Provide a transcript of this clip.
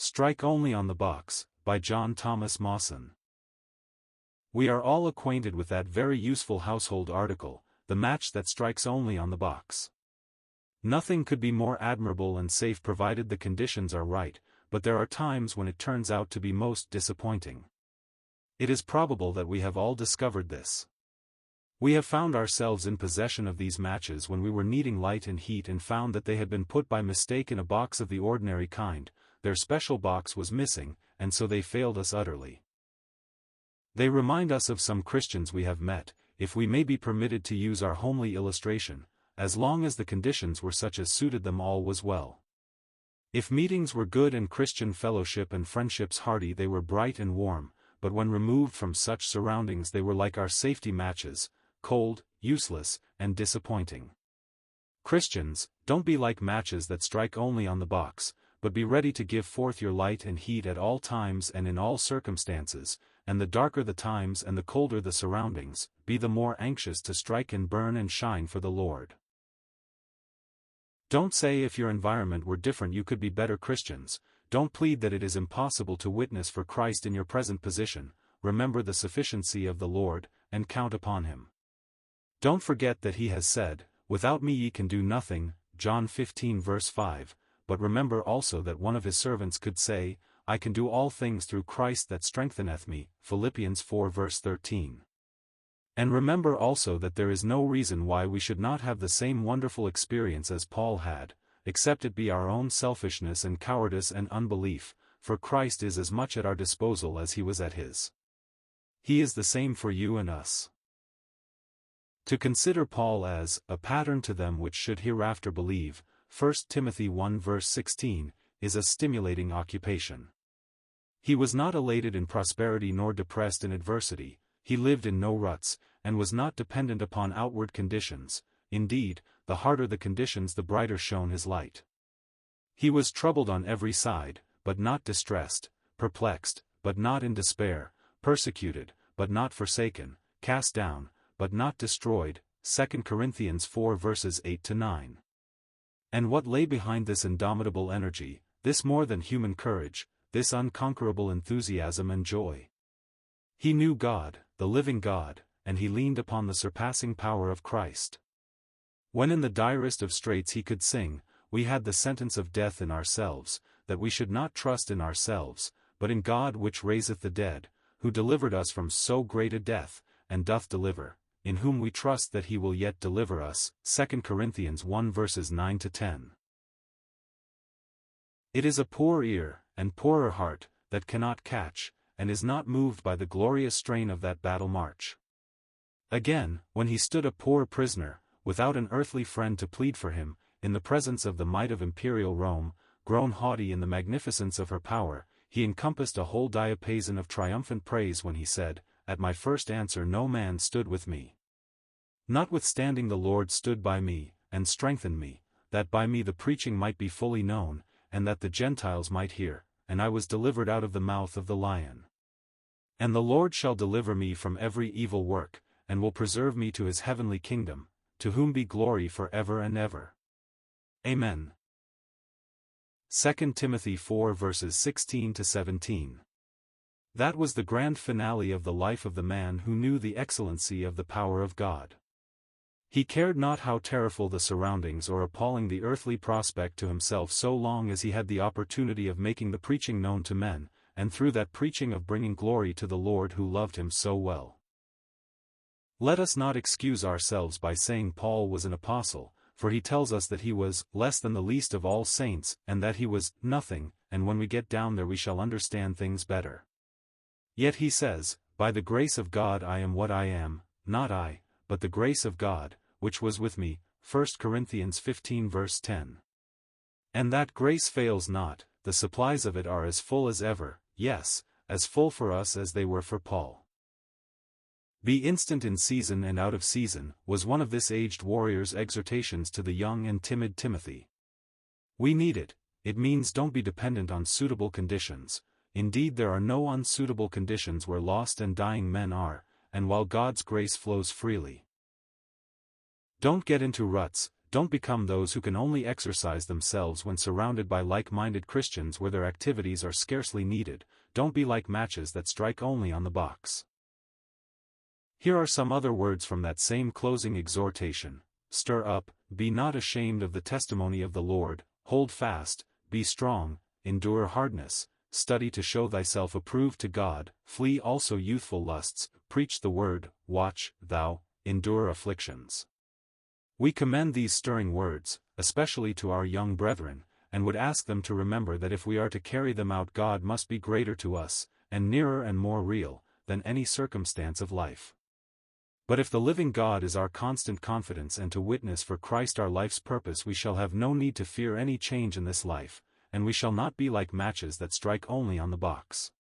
Strike Only on the Box, by John Thomas Mawson. We are all acquainted with that very useful household article, the match that strikes only on the box. Nothing could be more admirable and safe provided the conditions are right, but there are times when it turns out to be most disappointing. It is probable that we have all discovered this. We have found ourselves in possession of these matches when we were needing light and heat and found that they had been put by mistake in a box of the ordinary kind. Their special box was missing, and so they failed us utterly. They remind us of some Christians we have met, if we may be permitted to use our homely illustration. As long as the conditions were such as suited them, all was well. If meetings were good and Christian fellowship and friendships hearty, they were bright and warm, but when removed from such surroundings they were like our safety matches, cold, useless, and disappointing. Christians, don't be like matches that strike only on the box, but be ready to give forth your light and heat at all times and in all circumstances, and the darker the times and the colder the surroundings, be the more anxious to strike and burn and shine for the Lord. Don't say if your environment were different you could be better Christians. Don't plead that it is impossible to witness for Christ in your present position. Remember the sufficiency of the Lord, and count upon Him. Don't forget that He has said, "Without me ye can do nothing," John 15 verse 5, but remember also that one of His servants could say, "I can do all things through Christ that strengtheneth me," Philippians 4 verse 13. And remember also that there is no reason why we should not have the same wonderful experience as Paul had, except it be our own selfishness and cowardice and unbelief, for Christ is as much at our disposal as He was at His. He is the same for you and us. To consider Paul as a pattern to them which should hereafter believe, 1 Timothy 1 verse 16, is a stimulating occupation. He was not elated in prosperity nor depressed in adversity. He lived in no ruts, and was not dependent upon outward conditions. Indeed, the harder the conditions the brighter shone his light. He was troubled on every side, but not distressed, perplexed, but not in despair, persecuted, but not forsaken, cast down, but not destroyed, 2 Corinthians 4 verses 8-9. And what lay behind this indomitable energy, this more than human courage, this unconquerable enthusiasm and joy? He knew God, the living God, and he leaned upon the surpassing power of Christ. When in the direst of straits he could sing, "We had the sentence of death in ourselves, that we should not trust in ourselves, but in God which raiseth the dead, who delivered us from so great a death, and doth deliver, in whom we trust that he will yet deliver us," 2 Corinthians 1 verses 9-10. It is a poor ear, and poorer heart, that cannot catch, and is not moved by the glorious strain of that battle march. Again, when he stood a poor prisoner, without an earthly friend to plead for him, in the presence of the might of imperial Rome, grown haughty in the magnificence of her power, he encompassed a whole diapason of triumphant praise when he said, "At my first answer no man stood with me. Notwithstanding the Lord stood by me, and strengthened me, that by me the preaching might be fully known, and that the Gentiles might hear, and I was delivered out of the mouth of the lion. And the Lord shall deliver me from every evil work, and will preserve me to his heavenly kingdom, to whom be glory for ever and ever. Amen." 2 Timothy 4 verses 16-17. That was the grand finale of the life of the man who knew the excellency of the power of God. He cared not how terrible the surroundings or appalling the earthly prospect to himself so long as he had the opportunity of making the preaching known to men, and through that preaching of bringing glory to the Lord who loved him so well. Let us not excuse ourselves by saying Paul was an apostle, for he tells us that he was less than the least of all saints, and that he was nothing, and when we get down there we shall understand things better. Yet he says, "By the grace of God I am what I am, not I, but the grace of God, which was with me," 1 Corinthians 15 verse 10. And that grace fails not, the supplies of it are as full as ever, yes, as full for us as they were for Paul. "Be instant in season and out of season," was one of this aged warrior's exhortations to the young and timid Timothy. We need it. It means don't be dependent on suitable conditions. Indeed, there are no unsuitable conditions where lost and dying men are, and while God's grace flows freely. Don't get into ruts, don't become those who can only exercise themselves when surrounded by like-minded Christians where their activities are scarcely needed. Don't be like matches that strike only on the box. Here are some other words from that same closing exhortation. Stir up, be not ashamed of the testimony of the Lord, hold fast, be strong, endure hardness, study to show thyself approved to God, flee also youthful lusts, preach the word, watch, thou, endure afflictions. We commend these stirring words, especially to our young brethren, and would ask them to remember that if we are to carry them out, God must be greater to us, and nearer and more real, than any circumstance of life. But if the living God is our constant confidence and to witness for Christ our life's purpose, we shall have no need to fear any change in this life, and we shall not be like matches that strike only on the box.